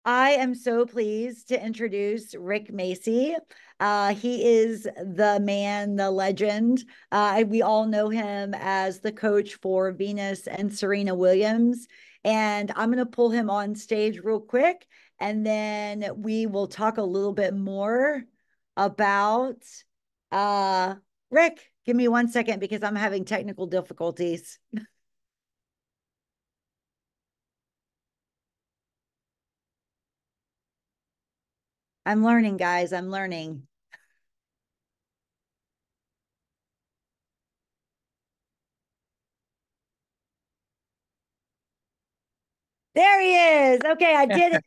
I am so pleased to introduce Rick Macci. He is the man, the legend. We all know him as the coach for Venus and Serena Williams. And I'm going to pull him on stage real quick, and then we will talk a little bit more about uh, Rick. Give me 1 second because I'm having technical difficulties. I'm learning, guys. I'm learning. There he is. Okay, I did it.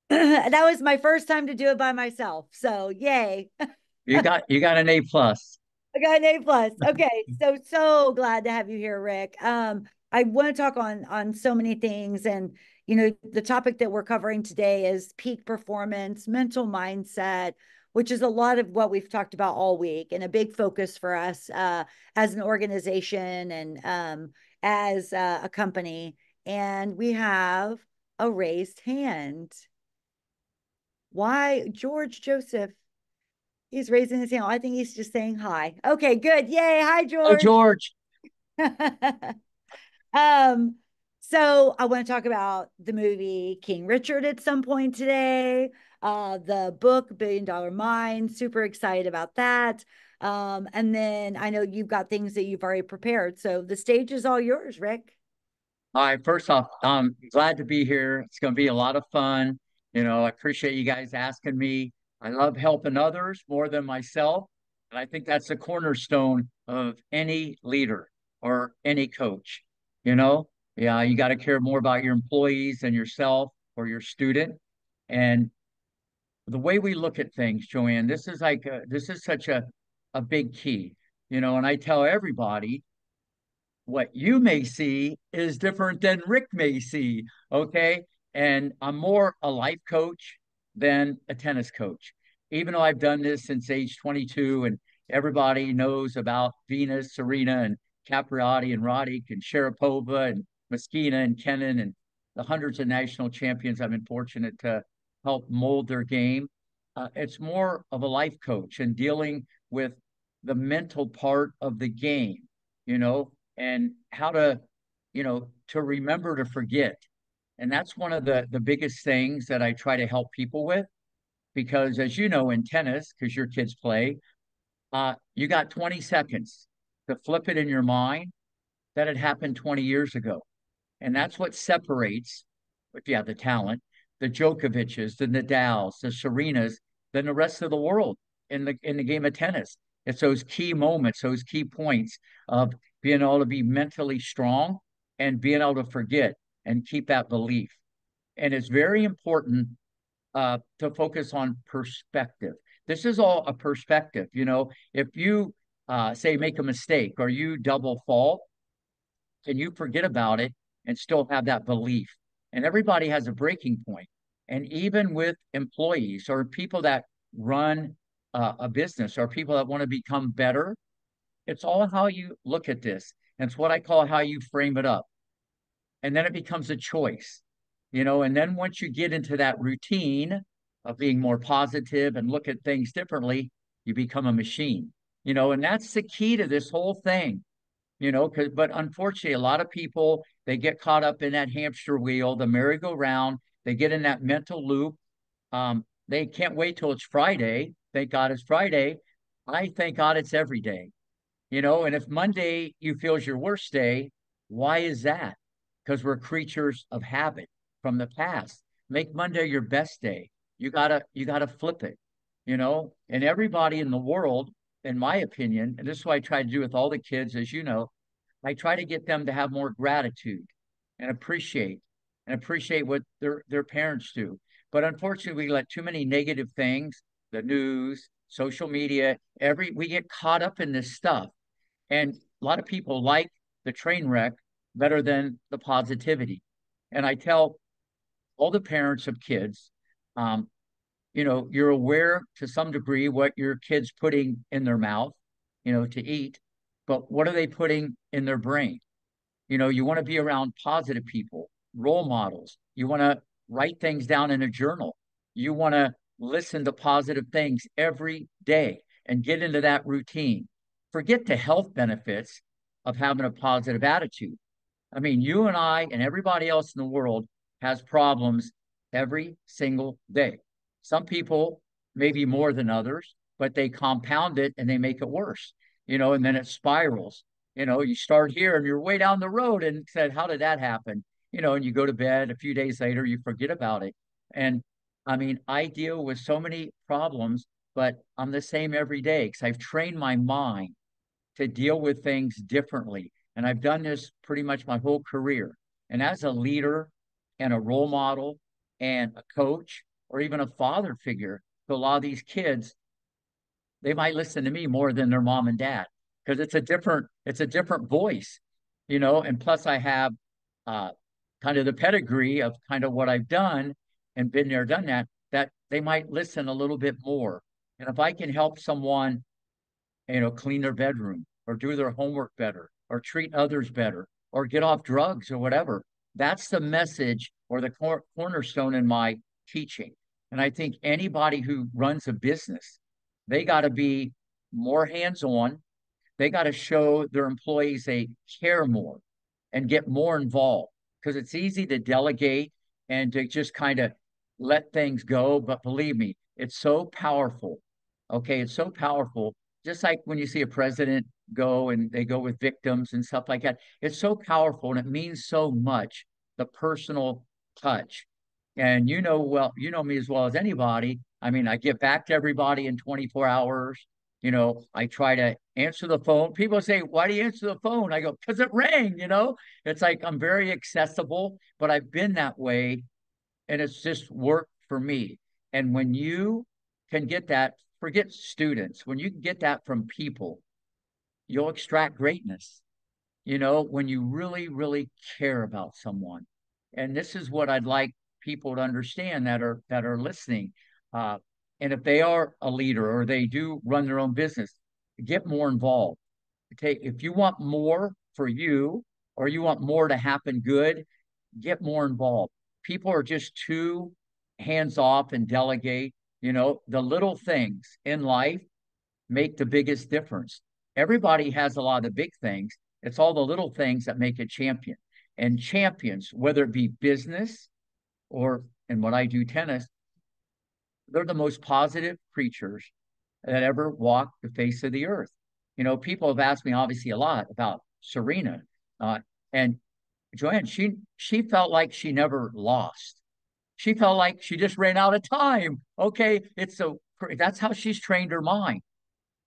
That was my first time to do it by myself. So yay. You got an A plus. I got an A plus. Okay, so glad to have you here, Rick. I want to talk on so many things, and the topic that we're covering today is peak performance, mental mindset, which is a lot of what we've talked about all week, and a big focus for us as an organization and as a company. And we have a raised hand. Why, George Joseph? He's raising his hand. I think he's just saying hi. Okay, good. Yay. Hi, Oh, George. George. um, so I want to talk about the movie King Richard at some point today. The book Billion Dollar Mind. Super excited about that. And then I know you've got things that you've already prepared. So the stage is all yours, Rick. All right, first off, I'm glad to be here. It's going to be a lot of fun. I appreciate you guys asking me. I love helping others more than myself. And I think that's the cornerstone of any leader or any coach. You know, yeah, you got to care more about your employees than yourself or your student. And the way we look at things, Joanne, this is such a big key. And I tell everybody what you may see is different than Rick may see. Okay. And I'm more a life coach than a tennis coach, even though I've done this since age 22 and everybody knows about Venus, Serena, and Capriati and Roddick and Sharapova and Mosquina and Kennan and the hundreds of national champions I've been fortunate to help mold their game. It's more of a life coach and dealing with the mental part of the game, you know, and how to, to remember to forget. And that's one of the biggest things that I try to help people with because as you know in tennis, because your kids play, you got 20 seconds to flip it in your mind that it happened 20 years ago. And that's what separates, if you have the talent, the Djokovic's, the Nadals, the Serenas, than the rest of the world in the game of tennis. It's those key moments, those key points of being able to be mentally strong and being able to forget and keep that belief. And it's very important to focus on perspective. This is all a perspective. If you say make a mistake or you double fault, can you forget about it and still have that belief? And everybody has a breaking point. And even with employees or people that run a business or people that want to become better, it's all how you look at this. And it's what I call how you frame it up. And then it becomes a choice, and then once you get into that routine of being more positive and look at things differently, you become a machine, and that's the key to this whole thing. But unfortunately, a lot of people they get caught up in that hamster wheel, the merry-go-round. They get in that mental loop. They can't wait till it's Friday. Thank God it's Friday. I thank God it's every day. And if Monday you feel is your worst day, why is that? Because we're creatures of habit from the past. Make Monday your best day. You gotta flip it, and everybody in the world, in my opinion, and this is what I try to do with all the kids, as you know, I try to get them to have more gratitude and appreciate what their parents do. But unfortunately, we let too many negative things, the news, social media, we get caught up in this stuff. And a lot of people like the train wreck better than the positivity. And I tell all the parents of kids, um, you're aware to some degree what your kid's putting in their mouth, to eat, but what are they putting in their brain? You want to be around positive people, role models. You want to write things down in a journal. You want to listen to positive things every day and get into that routine. Forget the health benefits of having a positive attitude. I mean, you and I and everybody else in the world has problems every single day. Some people maybe more than others, but they compound it and they make it worse, and then it spirals. You start here and you're way down the road and said, how did that happen? And you go to bed a few days later, you forget about it. And I mean, I deal with so many problems, but I'm the same every day because I've trained my mind to deal with things differently. And I've done this pretty much my whole career. And as a leader and a role model and a coach or even a father figure to a lot of these kids, they might listen to me more than their mom and dad because it's a different voice, and plus I have uh, kind of the pedigree of kind of what I've done and been there, done that they might listen a little bit more. And if I can help someone clean their bedroom or do their homework better or treat others better or get off drugs or whatever. That's the message or the cornerstone in my teaching. And I think anybody who runs a business, they got to be more hands-on. They got to show their employees they care more and get more involved because it's easy to delegate and to just kind of let things go. But believe me, it's so powerful. Okay, it's so powerful. Just like when you see a president go and they go with victims and stuff like that, it's so powerful and it means so much, the personal touch. And well, you know me as well as anybody. I mean, I get back to everybody in 24 hours. I try to answer the phone. People say, why do you answer the phone? I go, because it rang. It's like I'm very accessible, but I've been that way and it's just worked for me. And when you can get that, forget students, when you can get that from people, you'll extract greatness, when you really, really care about someone. And this is what I'd like people to understand that are listening. Uh, and if they are a leader or they do run their own business, get more involved. If you want more for you or you want more to happen good, get more involved. People are just too hands off and delegate. The little things in life make the biggest difference. Everybody has a lot of the big things. It's all the little things that make a champion. And champions, whether it be business or in what I do, tennis, they're the most positive creatures that ever walked the face of the earth. People have asked me obviously a lot about Serena, and Joanne. She felt like she never lost. She felt like she just ran out of time. Okay, that's how she's trained her mind,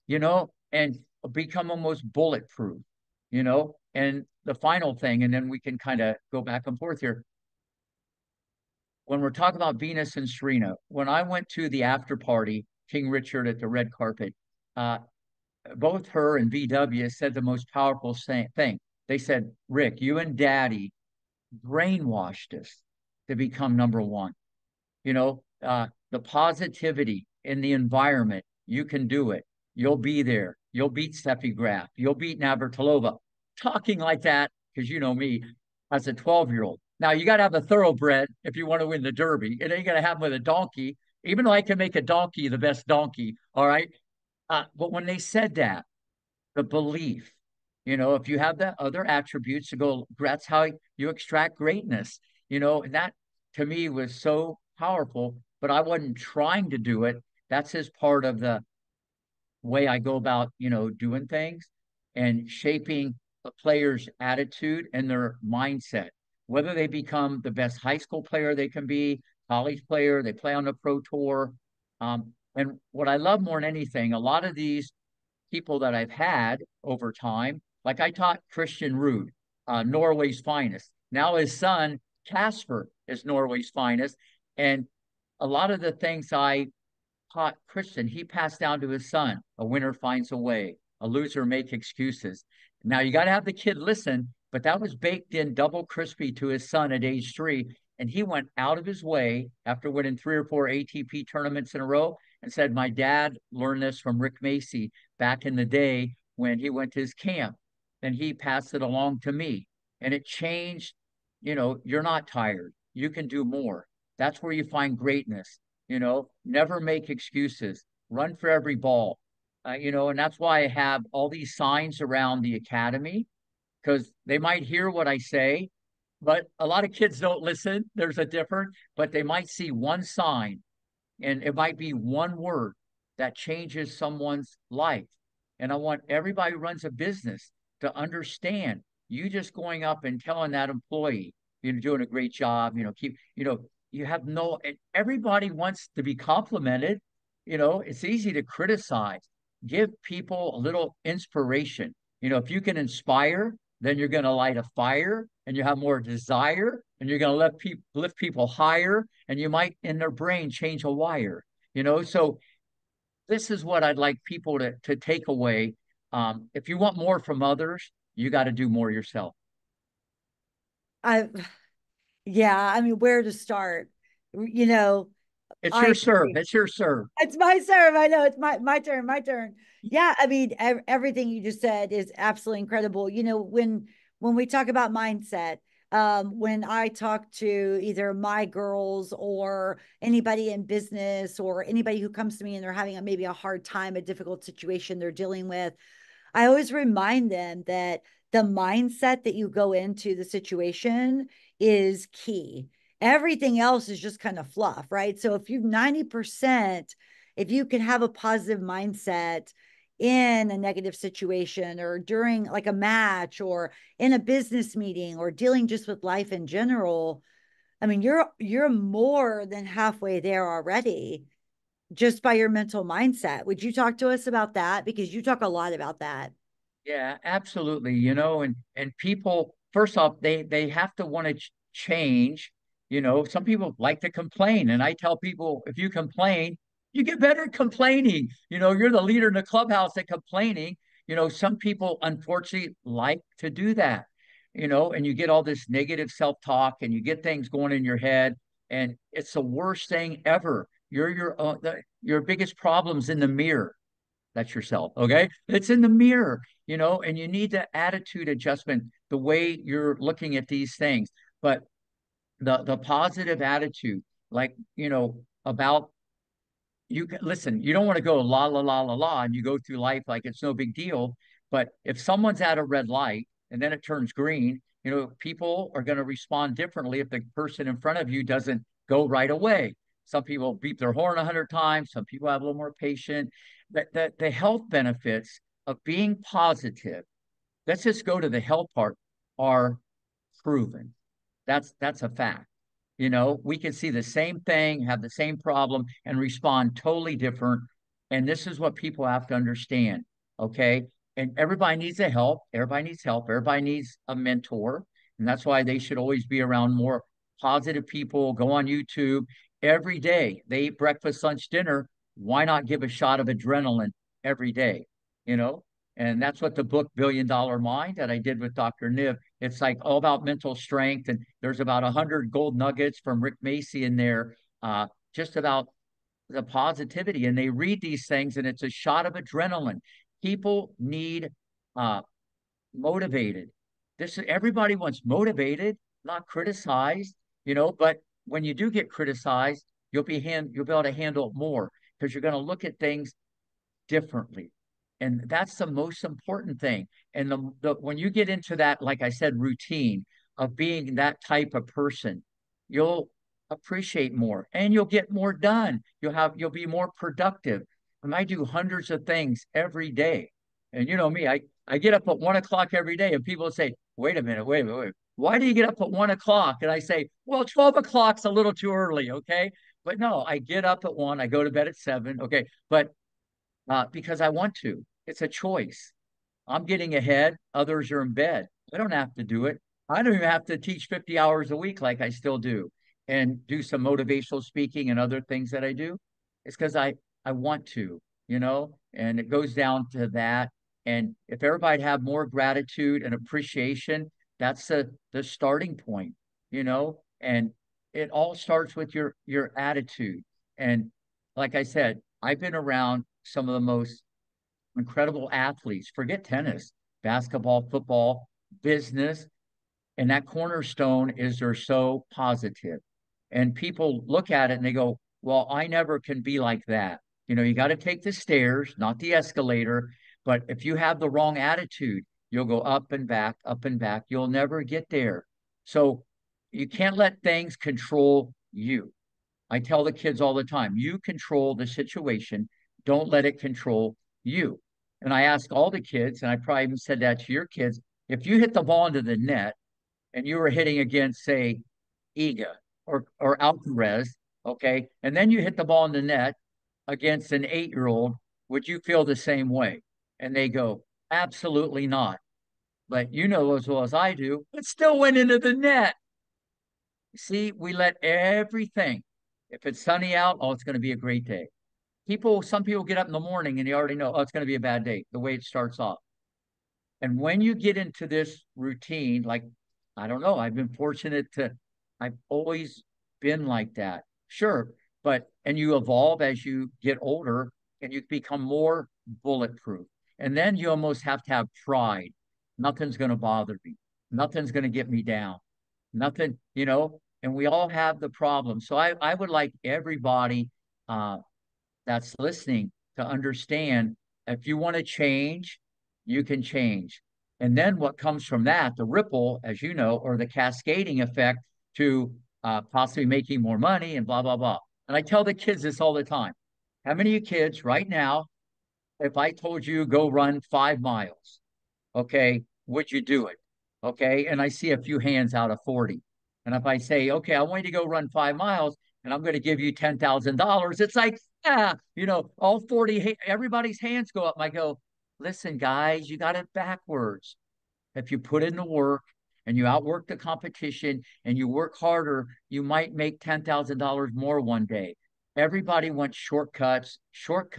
and become almost bulletproof, And the final thing, and then we can kind of go back and forth here. When we're talking about Venus and Serena, when I went to the after party, King Richard at the red carpet, uh, both her and VW said the most powerful thing. They said, Rick, you and Daddy brainwashed us to become number one. The positivity in the environment, you can do it. You'll be there. You'll beat Steffi Graf. You'll beat Navratilova. Talking like that, because you know me, as a 12-year-old. Now, you got to have a thoroughbred if you want to win the Derby. It ain't going to happen with a donkey, even though I can make a donkey the best donkey. All right. But when they said that, the belief, if you have the other attributes to go, that's how you extract greatness, and that to me was so powerful, but I wasn't trying to do it. That's just part of the way I go about, doing things and shaping a player's attitude and their mindset, whether they become the best high school player they can be, college player, they play on the pro tour. And what I love more than anything, a lot of these people that I've had over time, like I taught Christian Ruud, Norway's finest. Now his son, Casper, is Norway's finest. And a lot of the things I taught Christian, he passed down to his son. A winner finds a way, a loser make excuses. Now you got to have the kid listen, but that was baked in double crispy to his son at age 3. And he went out of his way after winning 3 or 4 ATP tournaments in a row and said, my dad learned this from Rick Macci back in the day when he went to his camp. And he passed it along to me. And it changed, you're not tired. You can do more. That's where you find greatness. Never make excuses. Run for every ball. And that's why I have all these signs around the academy, because they might hear what I say, but a lot of kids don't listen. There's a difference, but they might see one sign, and it might be one word that changes someone's life. And I want everybody who runs a business to understand, you just going up and telling that employee, you're doing a great job, you have no, everybody wants to be complimented. It's easy to criticize. Give people a little inspiration. If you can inspire, then you're going to light a fire, and you have more desire, and you're going to lift people higher, and you might in their brain change a wire. So this is what I'd like people to take away. If you want more from others, you got to do more yourself. I, yeah, I mean, where to start? You know, It's I your serve. agree. It's your serve. It's my serve. I know it's my turn. My turn. Yeah, I mean, everything you just said is absolutely incredible. When we talk about mindset, when I talk to either my girls or anybody in business or anybody who comes to me and they're having maybe a hard time, a difficult situation they're dealing with, I always remind them that the mindset that you go into the situation is key. Everything else is just kind of fluff, right? So if you 90%, if you can have a positive mindset in a negative situation or during like a match or in a business meeting or dealing just with life in general, I mean, you're more than halfway there already just by your mental mindset. Would you talk to us about that? Because you talk a lot about that. Yeah, absolutely. And people, first off, they have to want to change. Some people like to complain, and I tell people, if you complain, you get better at complaining. You're the leader in the clubhouse at complaining. Some people unfortunately like to do that. And you get all this negative self-talk, and you get things going in your head, and it's the worst thing ever. Your biggest problem's in the mirror. That's yourself. Okay. It's in the mirror, and you need the attitude adjustment, the way you're looking at these things. But the positive attitude, like, about you can listen, you don't want to go la la la la la and you go through life like it's no big deal. But if someone's at a red light and then it turns green, people are going to respond differently if the person in front of you doesn't go right away. Some people beep their horn 100 times, some people have a little more patience. The health benefits of being positive, let's just go to the health part, are proven. That's a fact. We can see the same thing, have the same problem, and respond totally different. And this is what people have to understand. Okay. And everybody needs a help. Everybody needs help. Everybody needs a mentor. And that's why they should always be around more positive people. Go on YouTube every day. They eat breakfast, lunch, dinner. Why not give a shot of adrenaline every day? You know, and that's what the book $1 Billion Mind that I did with Dr. Niv, it's like all about mental strength. And there's about 100 gold nuggets from Rick Macci in there, just about the positivity. And they read these things, and it's a shot of adrenaline. People need motivated. Everybody wants motivated, not criticized, but when you do get criticized, you'll be able to handle it more because you're going to look at things differently. And that's the most important thing. And when you get into that, like I said, routine of being that type of person, you'll appreciate more and you'll get more done. You'll be more productive. And I do hundreds of things every day. And you know me, I get up at 1 o'clock every day, and people say, wait a minute, wait a minute, wait. Why do you get up at 1 o'clock? And I say, well, 12 o'clock's a little too early, okay? But no, I get up at 1, I go to bed at 7, okay? But because I want to. It's a choice. I'm getting ahead. Others are in bed. I don't have to do it. I don't even have to teach 50 hours a week like I still do and do some motivational speaking and other things that I do. It's because I want to, and it goes down to that. And if everybody have more gratitude and appreciation, that's the starting point, and it all starts with your attitude. And like I said, I've been around some of the most incredible athletes. Forget tennis, basketball, football, business. And that cornerstone is they're so positive. And people look at it and they go, well, I never can be like that. You got to take the stairs, not the escalator. But if you have the wrong attitude, you'll go up and back, up and back. You'll never get there. So you can't let things control you. I tell the kids all the time, you control the situation. Don't let it control you. And I ask all the kids, and I probably even said that to your kids, if you hit the ball into the net and you were hitting against, say, Iga or Alcaraz, okay, and then you hit the ball in the net against an 8-year-old, would you feel the same way? And they go, absolutely not. But you know as well as I do, it still went into the net. See, we let everything, if it's sunny out, oh, it's going to be a great day. Some people get up in the morning and they already know, oh, it's going to be a bad day, the way it starts off. And when you get into this routine, like, I don't know, I've always been like that. Sure. And you evolve as you get older and you become more bulletproof. And then you almost have to have pride. Nothing's going to bother me. Nothing's going to get me down. Nothing, and we all have the problem. So I would like everybody uh, that's listening to understand if you want to change, you can change. And then what comes from that, the ripple, as you know, or the cascading effect to possibly making more money and blah, blah, blah. And I tell the kids this all the time. How many of you kids right now, if I told you go run 5 miles, okay, would you do it? Okay. And I see a few hands out of 40. And if I say, okay, I want you to go run 5 miles and I'm going to give you $10,000, it's like, all 40, everybody's hands go up. I go, listen, guys, you got it backwards. If you put in the work and you outwork the competition and you work harder, you might make $10,000 more one day. Everybody wants shortcuts, short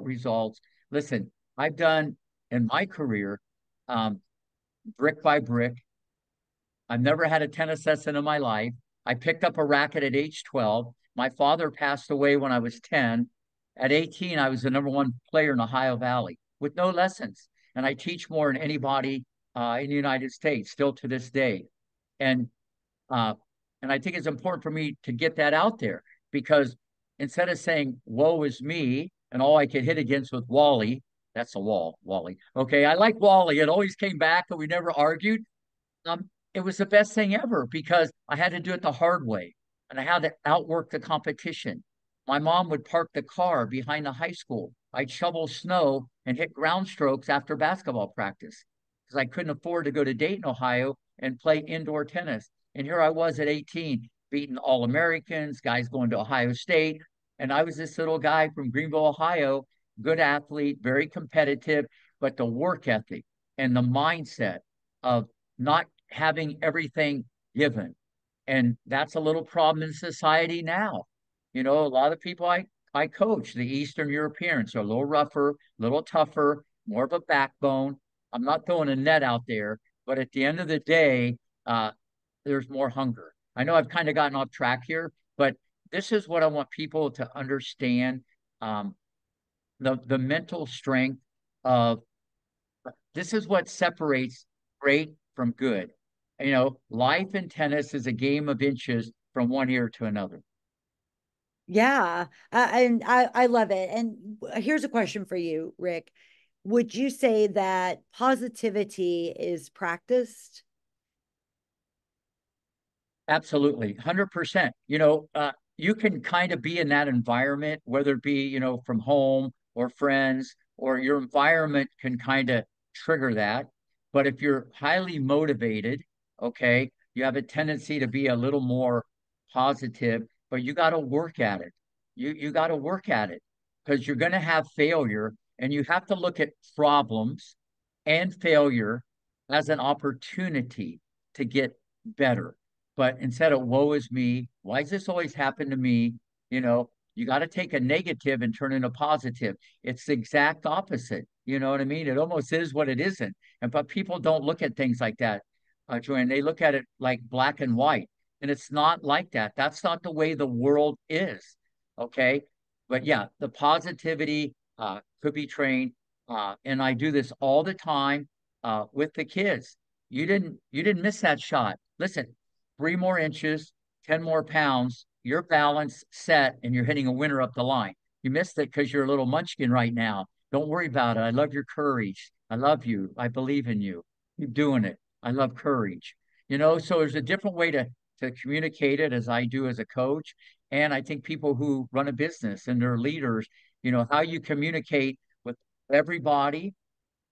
results. Listen, I've done in my career, um, brick by brick. I've never had a tennis lesson in my life. I picked up a racket at age 12. My father passed away when I was 10. At 18, I was the number one player in Ohio Valley with no lessons. And I teach more than anybody in the United States still to this day. And uh, and I think it's important for me to get that out there because instead of saying, woe is me, and all I could hit against was Wally, that's a wall, Wally. Okay, I like Wally. It always came back and we never argued. It was the best thing ever because I had to do it the hard way and I had to outwork the competition. My mom would park the car behind the high school. I'd shovel snow and hit ground strokes after basketball practice because I couldn't afford to go to Dayton, Ohio and play indoor tennis. And here I was at 18, beating All Americans, guys going to Ohio State. And I was this little guy from Greenville, Ohio, good athlete, very competitive, but the work ethic and the mindset of not having everything given. And that's a little problem in society now. A lot of people I coach, the Eastern Europeans, are a little rougher, a little tougher, more of a backbone. I'm not throwing a net out there, but at the end of the day, uh, there's more hunger. I know I've kind of gotten off track here, but this is what I want people to understand. Um, the mental strength of this is what separates great from good. Life in tennis is a game of inches from one ear to another. Yeah, and I love it. And here's a question for you, Rick. Would you say that positivity is practiced? Absolutely, 100%. You can kind of be in that environment, whether it be, from home or friends, or your environment can kind of trigger that. But if you're highly motivated, okay, you have a tendency to be a little more positive, but you got to work at it. You got to work at it because you're going to have failure, and you have to look at problems and failure as an opportunity to get better. But instead of woe is me, why does this always happen to me? You got to take a negative and turn it into positive. It's the exact opposite. You know what I mean? It almost is what it isn't. But people don't look at things like that, Joanne. They look at it like black and white, and it's not like that. That's not the way the world is. Okay, but yeah, the positivity could be trained, and I do this all the time with the kids. You didn't miss that shot. Listen, 3 more inches. 10 more pounds, your balance set, and you're hitting a winner up the line. You missed it because you're a little munchkin right now. Don't worry about it. I love your courage. I love you. I believe in you. Keep doing it. I love courage. So there's a different way to communicate it as I do as a coach. And I think people who run a business and they're leaders, how you communicate with everybody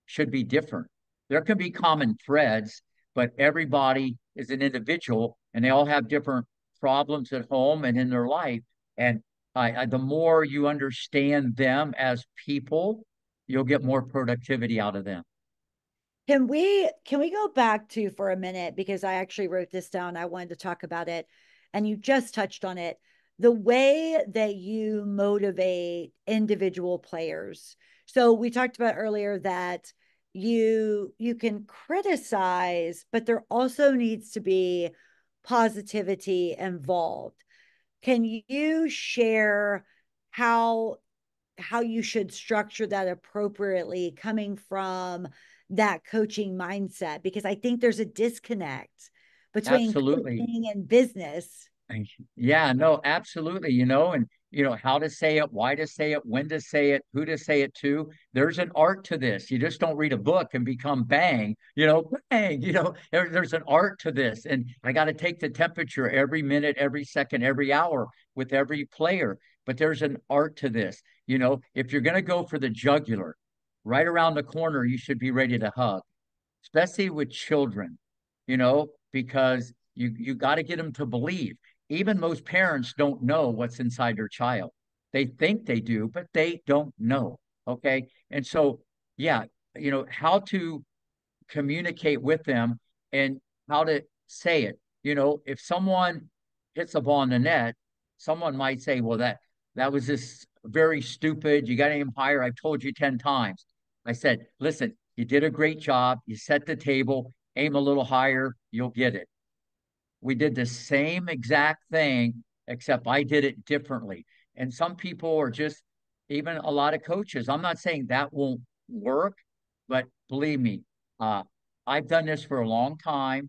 should be different. There can be common threads, but everybody is an individual and they all have different problems at home and in their life. And the more you understand them as people, you'll get more productivity out of them. Can we go back to for a minute because I actually wrote this down. I wanted to talk about it and you just touched on it. The way that you motivate individual players. So we talked about earlier that you can criticize, but there also needs to be positivity involved. Can you share how how you should structure that appropriately coming from that coaching mindset? Because I think there's a disconnect between Absolutely. coaching and business. Yeah, no, absolutely. And how to say it, why to say it, when to say it, who to say it to. There's an art to this. You just don't read a book and become bang, bang, there's an art to this. And I got to take the temperature every minute, every second, every hour with every player. But there's an art to this. If you're going to go for the jugular, right around the corner, you should be ready to hug, especially with children, because you got to get them to believe. Even most parents don't know what's inside their child. They think they do, but they don't know. Okay. And so, yeah, how to communicate with them and how to say it. If someone hits a ball in the net, someone might say, well, that was just very stupid. You got to aim higher. I've told you 10 times. I said, listen, you did a great job. You set the table, aim a little higher, you'll get it. We did the same exact thing, except I did it differently. And some people are just, even a lot of coaches, I'm not saying that won't work, but believe me, uh, I've done this for a long time.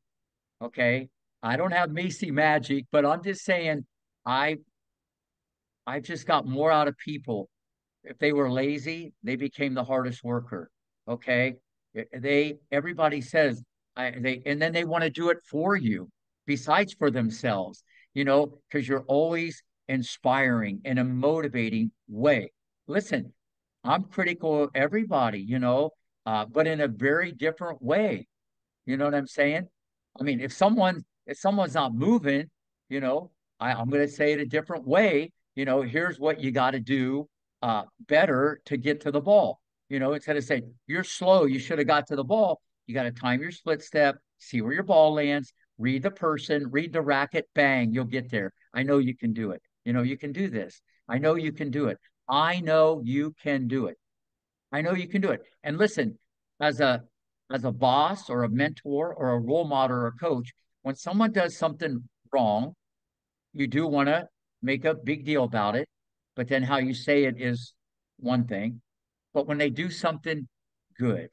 Okay. I don't have Macy magic, but I'm just saying I I've just got more out of people. If they were lazy, they became the hardest worker. Okay. Everybody says and then they want to do it for you besides for themselves, because you're always inspiring in a motivating way. Listen, I'm critical of everybody, but in a very different way. You know what I'm saying? I mean, if someone's not moving, you know, I'm going to say it a different way. Here's what you got to do better to get to the ball. Instead of saying you're slow, you should have got to the ball. You got to time your split step, see where your ball lands, read the person, read the racket, bang, you'll get there. I know you can do it. You can do this. I know you can do it. I know you can do it. I know you can do it. And listen, as a boss or a mentor or a role model or a coach, when someone does something wrong, you do want to make a big deal about it, but then how you say it is one thing. But when they do something good,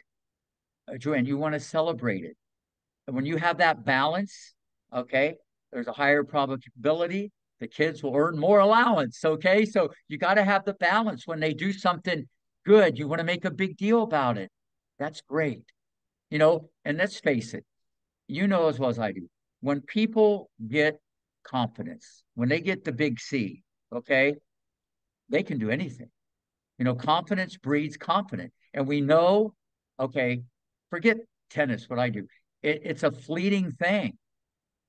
Joanne, you want to celebrate it. And when you have that balance, okay, there's a higher probability the kids will earn more allowance. Okay. So you got to have the balance. When they do something good, you want to make a big deal about it. That's great. And let's face it, as well as I do, when people get confidence, when they get the big C, okay, they can do anything. Confidence breeds confidence. And we know, okay, forget tennis, what I do. It's a fleeting thing.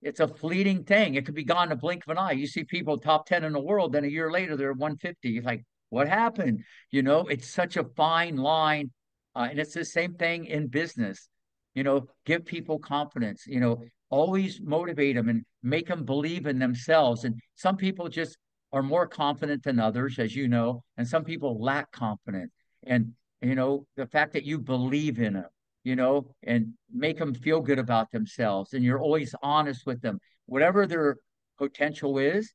It's a fleeting thing. It could be gone in a blink of an eye. You see people top 10 in the world, then a year later they're 150. It's like, what happened? It's such a fine line. And it's the same thing in business. Give people confidence, always motivate them and make them believe in themselves. And some people just are more confident than others, as you know, and some people lack confidence. And, the fact that you believe in them, and make them feel good about themselves. And you're always honest with them. Whatever their potential is,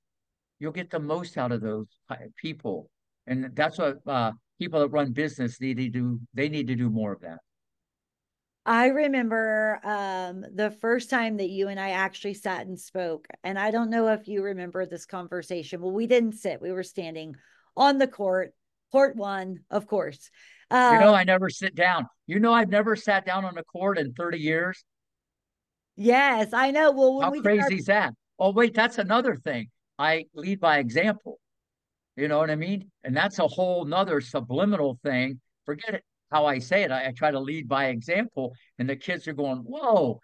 you'll get the most out of those people. And that's what people that run business need to do. They need to do more of that. I remember the first time that you and I actually sat and spoke. And I don't know if you remember this conversation. Well, we didn't sit, we were standing on the court, court one, of course. You know, Um, I never sit down. You know, I've never sat down on a court in 30 years. yes, I know. Well, when How we did our crazy is that? Oh, wait, that's another thing. I lead by example. You know what I mean? And that's a whole nother subliminal thing. Forget it, how I say it. I try to lead by example, and the kids are going, whoa,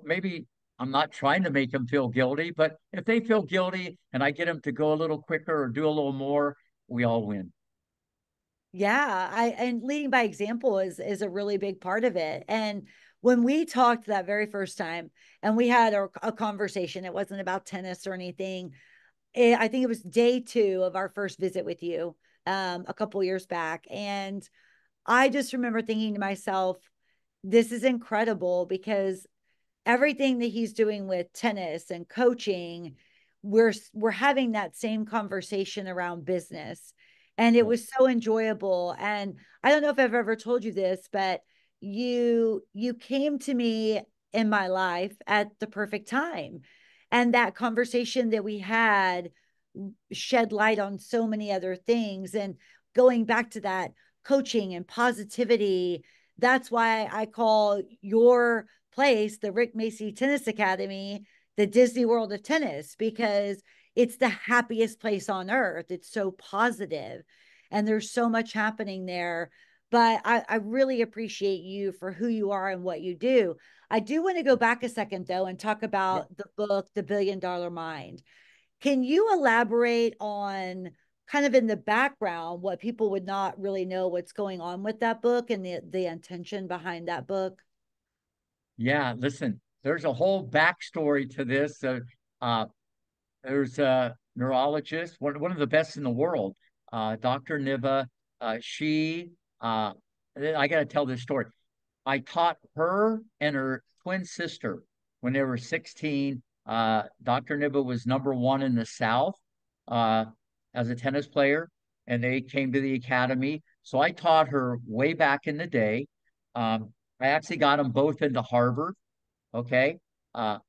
maybe I'm not trying to make them feel guilty, but if they feel guilty and I get them to go a little quicker or do a little more, we all win. Yeah, I and leading by example is a really big part of it. And when we talked that very first time and we had a conversation, it wasn't about tennis or anything. I think it was day two of our first visit with you, a couple years back. And I just remember thinking to myself, this is incredible because everything that he's doing with tennis and coaching, we're having that same conversation around business. And it Yeah. was so enjoyable. And I don't know if I've ever told you this, but you came to me in my life at the perfect time. And that conversation that we had shed light on so many other things. And going back to that coaching and positivity, that's why I call your place, the Rick Macci Tennis Academy, the Disney World of Tennis, because it's the happiest place on earth. It's so positive and there's so much happening there. But I really appreciate you for who you are and what you do. I do want to go back a second, though, and talk Yeah. about the book, The $1 Billion Mind. Can you elaborate on kind of in the background what people would not really know what's going on with that book and the intention behind that book? Yeah, listen, there's a whole backstory to this. Uh, there's a neurologist, one of the best in the world, Dr. Niva. She, I got to tell this story. I taught her and her twin sister when they were 16. Dr. Niva was number one in the South uh, as a tennis player, and they came to the academy. So I taught her way back in the day. I actually got them both into Harvard. Okay.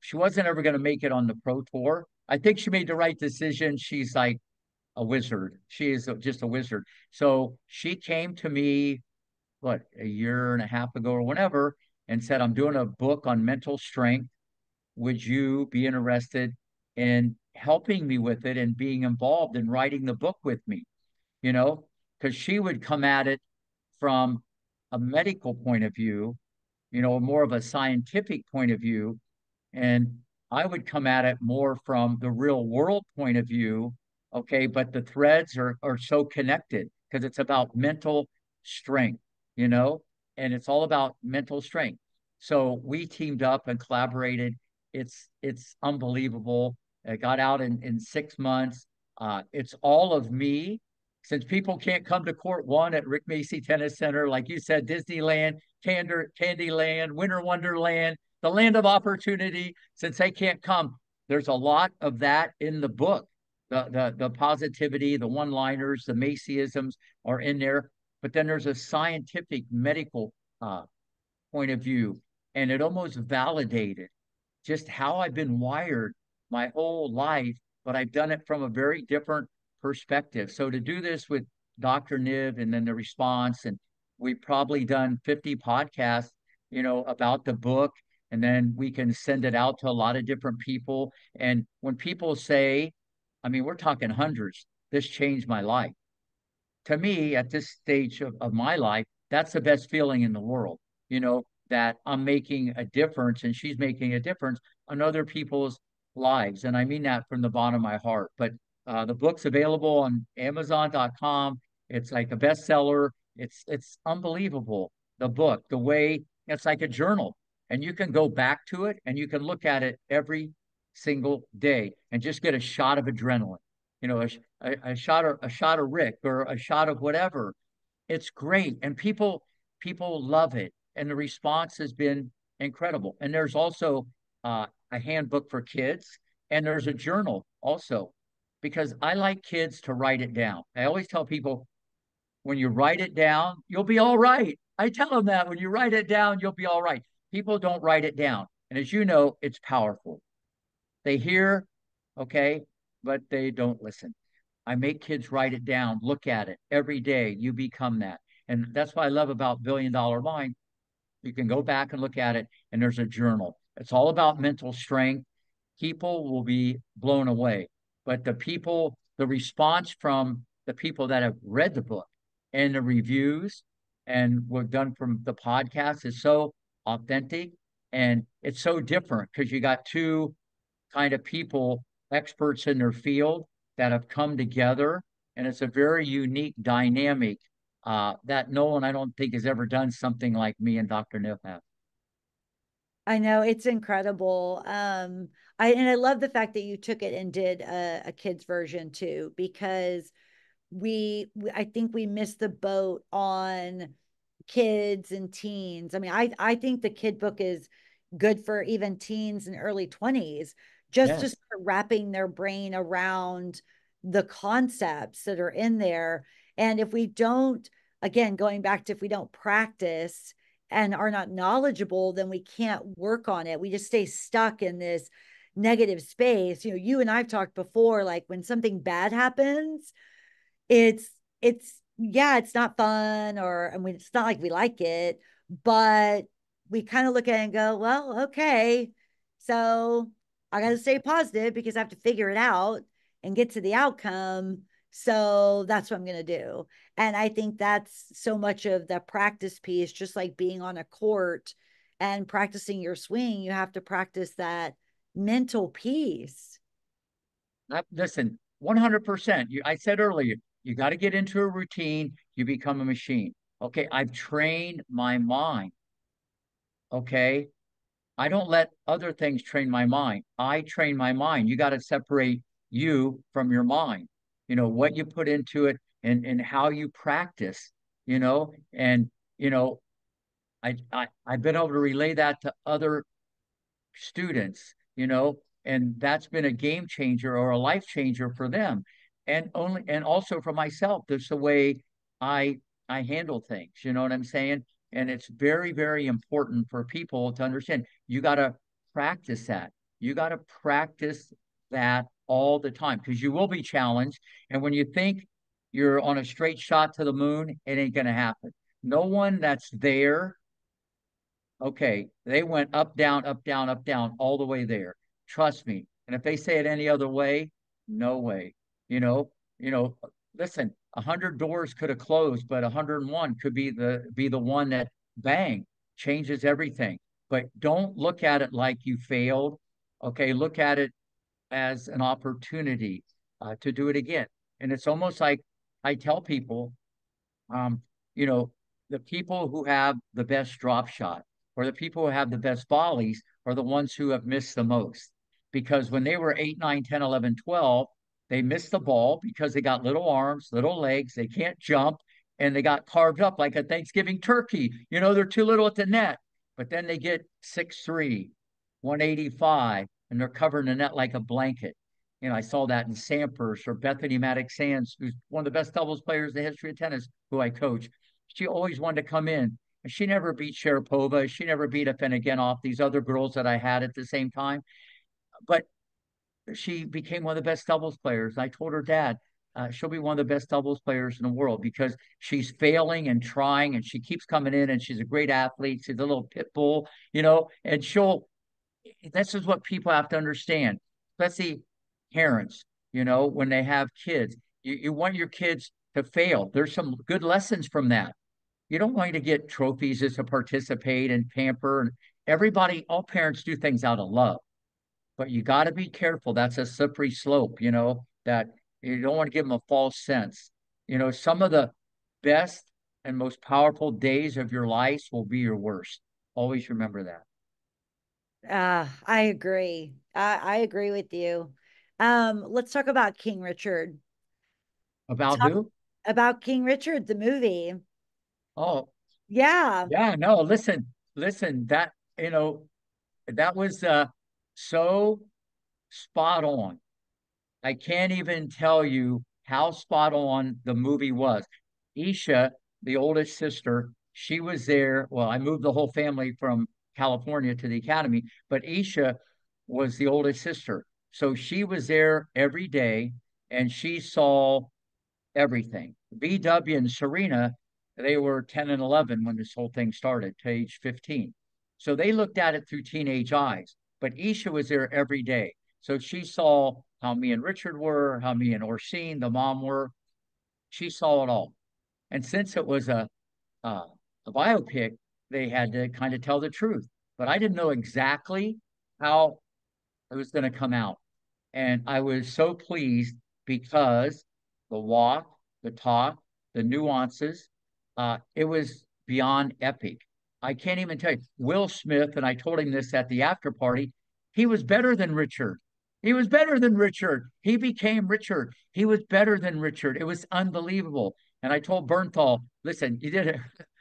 She wasn't ever going to make it on the pro tour. I think she made the right decision. She's like a wizard. She is just a wizard. So she came to me, what, a year and a half ago or whenever, and said, I'm doing a book on mental strength. Would you be interested in helping me with it and being involved in writing the book with me? You know, because she would come at it from a medical point of view, more of a scientific point of view, and I would come at it more from the real world point of view. Okay. But the threads are so connected because it's about mental strength, you know, and it's all about mental strength. So we teamed up and collaborated. It's unbelievable. It got out in 6 months. It's all of me. Since people can't come to court one at Rick Macy Tennis Center, like you said, Disneyland, Candyland, Winter Wonderland, the land of opportunity, since they can't come, there's a lot of that in the book. The positivity, the one-liners, the Macyisms are in there, but then there's a scientific medical point of view, and it almost validated just how I've been wired my whole life, but I've done it from a very different perspective. So to do this with Dr. Niv and then the response, and we've probably done 50 podcasts, about the book, and then we can send it out to a lot of different people. And when people say, I mean, we're talking hundreds, this changed my life. To me, at this stage of my life, that's the best feeling in the world, that I'm making a difference and she's making a difference on other people's lives. And I mean that from the bottom of my heart. But the book's available on Amazon.com. It's like a bestseller. It's unbelievable. The book, the way it's like a journal, and you can go back to it and you can look at it every single day and just get a shot of adrenaline. A shot of Rick or a shot of whatever. It's great, and people love it, and the response has been incredible. And there's also a handbook for kids, and there's a journal also, because I like kids to write it down. I always tell people when you write it down, you'll be all right. I tell them that when you write it down, you'll be all right. People don't write it down. And as you know, it's powerful. They hear, okay, but they don't listen. I make kids write it down, look at it every day. You become that. And that's what I love about Billion Dollar Mind. You can go back and look at it, and there's a journal. It's all about mental strength. People will be blown away. But the response from the people that have read the book and the reviews and what done from the podcast is so authentic, and it's so different because you got two kind of people, experts in their field, that have come together. And it's a very unique dynamic that no one, I don't think, has ever done something like me and Dr. Niff have. I know it's incredible. I love the fact that you took it and did a kids version too, because I think we missed the boat on kids and teens. I mean, I think the kid book is good for even teens and early 20s, just to Yes. start wrapping their brain around the concepts that are in there. And if we don't, again, going back to, if we don't practice and are not knowledgeable, then we can't work on it. We just stay stuck in this negative space. You know, you and I've talked before, like when something bad happens, it's yeah, it's not fun, or I mean, it's not like we like it, but we kind of look at it and go, well, okay, so I got to stay positive because I have to figure it out and get to the outcome. So that's what I'm going to do. And I think that's so much of the practice piece, just like being on a court and practicing your swing, you have to practice that mental piece. Listen, 100%. I said earlier, you got to get into a routine, you become a machine. Okay, I've trained my mind. Okay, I don't let other things train my mind. I train my mind. You got to separate you from your mind. You know, what you put into it, and how you practice, and you know, I've been able to relay that to other students, and that's been a game changer or a life changer for them. And also for myself, there's the way I I handle things, you know what I'm saying? And it's very, very important for people to understand. You got to practice that. You got to practice that all the time because you will be challenged. And when you think you're on a straight shot to the moon, it ain't going to happen. No one that's there, okay, they went up, down, up, down, up, down, all the way there. Trust me. And if they say it any other way, no way. You know, you know, listen, 100 doors could have closed, but 101 could be the one that bang changes everything. But don't look at it like you failed. Okay, look at it as an opportunity to do it again. And it's almost like I tell people, um, you know, the people who have the best drop shot or the people who have the best volleys are the ones who have missed the most. Because when they were 8, 9, 10, 11, 12, they missed the ball because they got little arms, little legs, they can't jump, and they got carved up like a Thanksgiving turkey. You know, they're too little at the net. But then they get 6'3", 185, and they're covering the net like a blanket. I saw that in Sampras or Bethany Maddox Sands, who's one of the best doubles players in the history of tennis, who I coach. She always wanted to come in, and she never beat Sharapova. She never beat Afinogenov, these other girls that I had at the same time. But she became one of the best doubles players. I told her dad, she'll be one of the best doubles players in the world because she's failing and trying, and she keeps coming in, and she's a great athlete. She's a little pit bull, and this is what people have to understand, especially parents, when they have kids. You want your kids to fail. There's some good lessons from that. You don't want to get trophies just to participate and pamper. And everybody, all parents do things out of love, but you got to be careful. That's a slippery slope, that you don't want to give them a false sense. Some of the best and most powerful days of your life will be your worst. Always remember that. I agree. I agree with you. Let's talk about King Richard. About Talk who? about King Richard, the movie. Oh, Yeah. yeah, no, listen, that was so spot on. I can't even tell you how spot on the movie was. Isha, the oldest sister, she was there. Well, I moved the whole family from California to the academy, but Isha was the oldest sister. So she was there every day and she saw everything. VW and Serena, they were 10 and 11 when this whole thing started, to age 15. So they looked at it through teenage eyes. But Isha was there every day. So she saw how me and Richard were, how me and Orsine, the mom, were. She saw it all. And since it was uh, a biopic, they had to kind of tell the truth. But I didn't know exactly how it was going to come out. And I was so pleased because the walk, the talk, the nuances, it was beyond epic. I can't even tell you. Will Smith, and I told him this at the after party, he was better than Richard. He was better than Richard. He became Richard. He was better than Richard. It was unbelievable. And I told Bernthal, listen, you did it.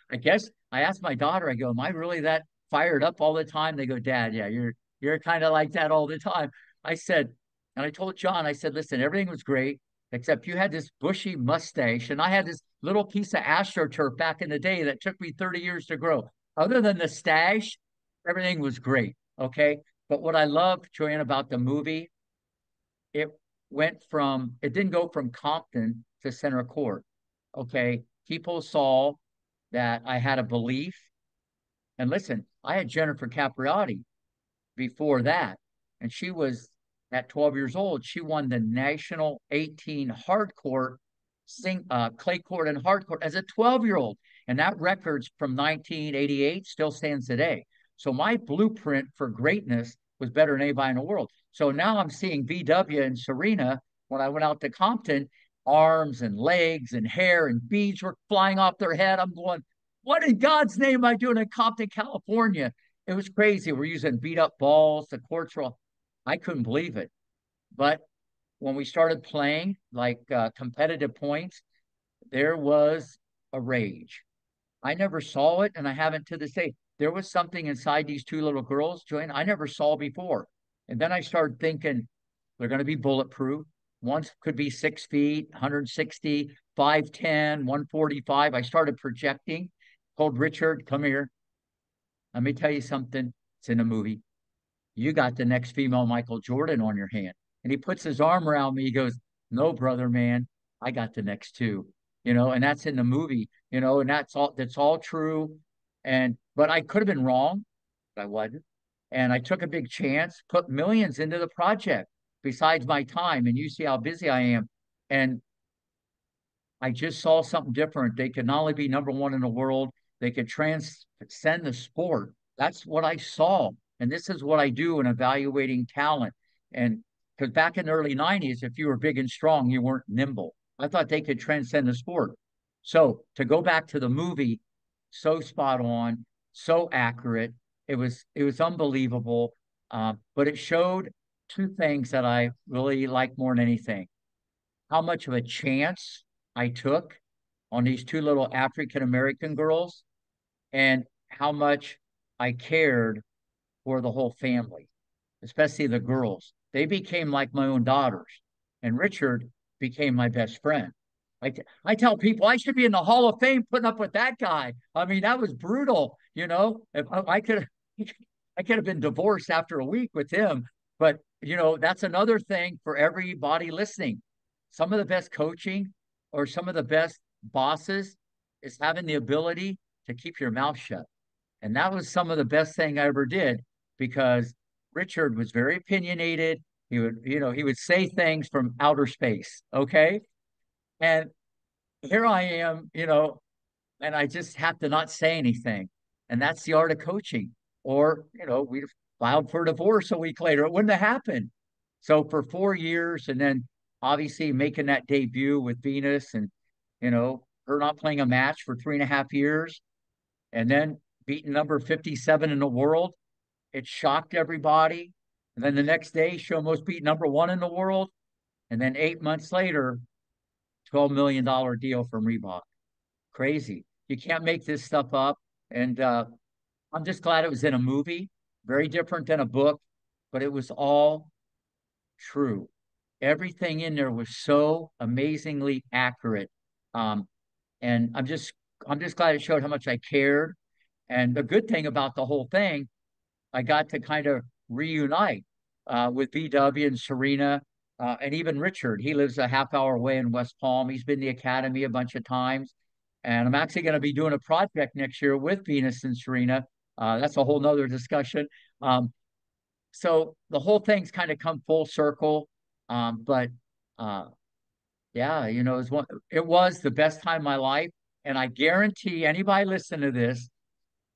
I guess I asked my daughter, I go, am I really that fired up all the time? They go, Dad, yeah, you're kind of like that all the time. I said, and I told John, I said, listen, everything was great, except you had this bushy mustache, and I had this little piece of astroturf back in the day that took me 30 years to grow. Other than the stash, everything was great. Okay. But what I love, Joanne, about the movie, it it didn't go from Compton to center court. Okay. People saw that I had a belief. And listen, I had Jennifer Capriati before that. And she was at 12 years old, she won the national 18 hard court clay court and hard court as a 12-year-old. And that record's from 1988, still stands today. So my blueprint for greatness was better than anybody in the world. So now I'm seeing VW and Serena when I went out to Compton, arms and legs and hair and beads were flying off their head. I'm going, what in God's name am I doing in Compton, California? It was crazy. We're using beat up balls. The courts were all, I couldn't believe it. But when we started playing like competitive points, there was a rage. I never saw it, and I haven't to this day. There was something inside these two little girls, Joanne, I never saw before. And then I started thinking they're going to be bulletproof. One could be 6 feet, 160, 5'10, 145. I started projecting, told Richard, come here. Let me tell you something. It's in a movie. You got the next female Michael Jordan on your hand. And he puts his arm around me. He goes, no, brother, man, I got the next two, and that's in the movie, and that's all true. But I could have been wrong, but I wasn't. And I took a big chance, put millions into the project besides my time. And you see how busy I am. And I just saw something different. They could not only be number one in the world, they could transcend the sport. That's what I saw. And this is what I do in evaluating talent. And because back in the early 90s, if you were big and strong, you weren't nimble. I thought they could transcend the sport. So to go back to the movie, so spot on, so accurate. It was unbelievable. But it showed two things that I really like more than anything. How much of a chance I took on these two little African American girls and how much I cared for the whole family, especially the girls. They became like my own daughters, and Richard became my best friend. I tell people I should be in the Hall of Fame putting up with that guy. I mean, that was brutal. If I could, I could have been divorced after a week with him. But that's another thing for everybody listening. Some of the best coaching or some of the best bosses is having the ability to keep your mouth shut. And that was some of the best thing I ever did because Richard was very opinionated. He would say things from outer space. Okay. And here I am, and I just have to not say anything. And that's the art of coaching. Or, we filed for divorce a week later. It wouldn't have happened. So for 4 years, and then obviously making that debut with Venus and, her not playing a match for 3.5 years, and then beating number 57 in the world, it shocked everybody. And then the next day, she almost beat number one in the world. And then 8 months later, $12 million deal from Reebok. Crazy. You can't make this stuff up. And I'm just glad it was in a movie, very different than a book, but it was all true. Everything in there was so amazingly accurate. Um, And I'm just glad it showed how much I cared. And the good thing about the whole thing, I got to kind of reunite with VW and Serena, and even Richard. He lives a half hour away in West Palm. He's been to the Academy a bunch of times. And I'm actually going to be doing a project next year with Venus and Serena. That's a whole nother discussion. Um, so the whole thing's kind of come full circle. But uh, yeah, it was the best time of my life. And I guarantee anybody listen to this,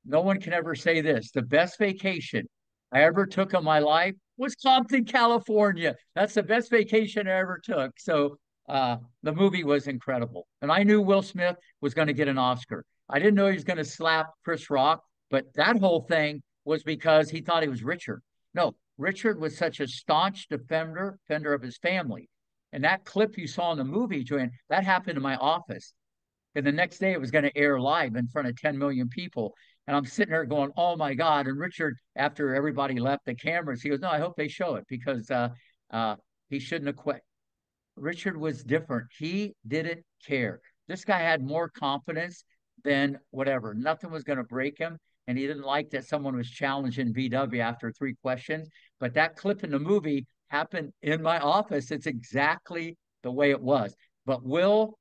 no one can ever say this. The best vacation I ever took in my life was Compton, California. That's the best vacation I ever took. So the movie was incredible. And I knew Will Smith was going to get an Oscar. I didn't know he was going to slap Chris Rock, but that whole thing was because he thought he was Richard. No, Richard was such a staunch defender of his family. And that clip you saw in the movie, Joanne, that happened in my office. And the next day it was going to air live in front of 10 million people. And I'm sitting there going, oh my God. And Richard, after everybody left the cameras, he goes, no, I hope they show it because uh, he shouldn't have quit. Richard was different. He didn't care. This guy had more confidence than whatever. Nothing was going to break him. And he didn't like that someone was challenging VW after 3 questions. But that clip in the movie happened in my office. It's exactly the way it was. But Will,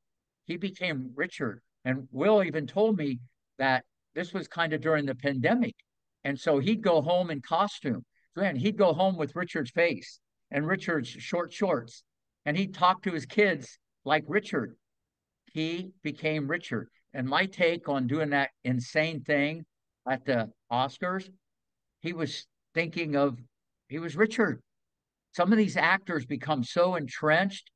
he became Richard. And Will even told me that this was kind of during the pandemic. And so he'd go home in costume. Man, he'd go home with Richard's face and Richard's short shorts. And he'd talk to his kids like Richard. He became Richard. And my take on doing that insane thing at the Oscars, he was thinking of, he was Richard. Some of these actors become so entrenched.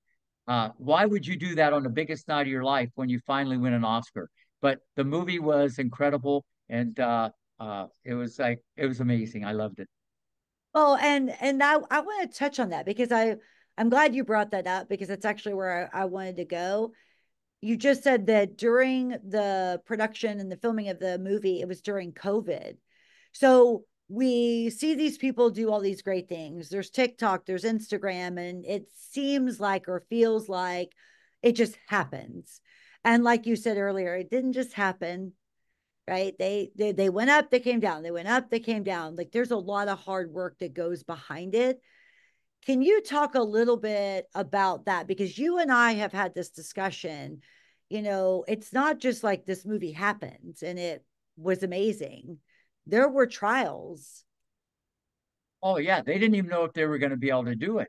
Why would you do that on the biggest night of your life when you finally win an Oscar? But the movie was incredible, and it was amazing. I loved it. Well, and I want to touch on that because I'm glad you brought that up because that's actually where I wanted to go. You just said that during the production and the filming of the movie, it was during COVID. So we see these people do all these great things. There's TikTok, there's Instagram, and it seems like or feels like it just happens. And like you said earlier, it didn't just happen, right? They went up, they came down, they went up, they came down. Like there's a lot of hard work that goes behind it. Can you talk a little bit about that? Because you and I have had this discussion. It's not just like this movie happened and it was amazing. There were trials. Oh yeah, they didn't even know if they were going to be able to do it,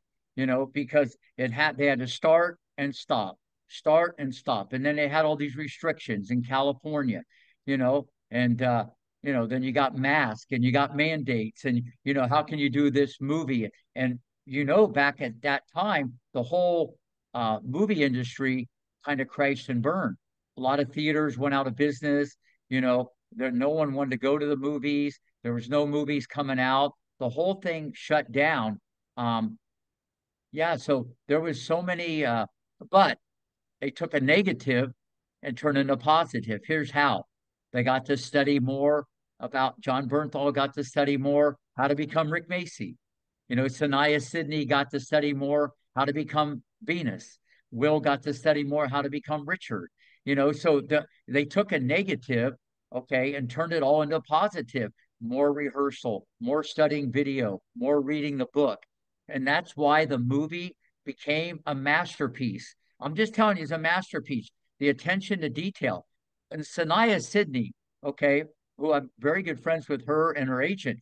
because they had to start and stop, and then they had all these restrictions in California, and then you got masks and you got mandates, and how can you do this movie? And back at that time, the whole movie industry kind of crashed and burned. A lot of theaters went out of business. No one wanted to go to the movies. There was no movies coming out, the whole thing shut down. Um, yeah, so there was so many, but they took a negative and turned it into positive. Here's how. They got to study more about John Bernthal got to study more how to become Rick Macci. Sanaya Sidney got to study more how to become Venus. Will got to study more how to become Richard. So they took a negative, okay, and turned it all into a positive. More rehearsal, more studying video, more reading the book. And that's why the movie became a masterpiece. I'm just telling you, it's a masterpiece. The attention to detail. And Sanaya Sidney, okay, who I'm very good friends with her and her agent,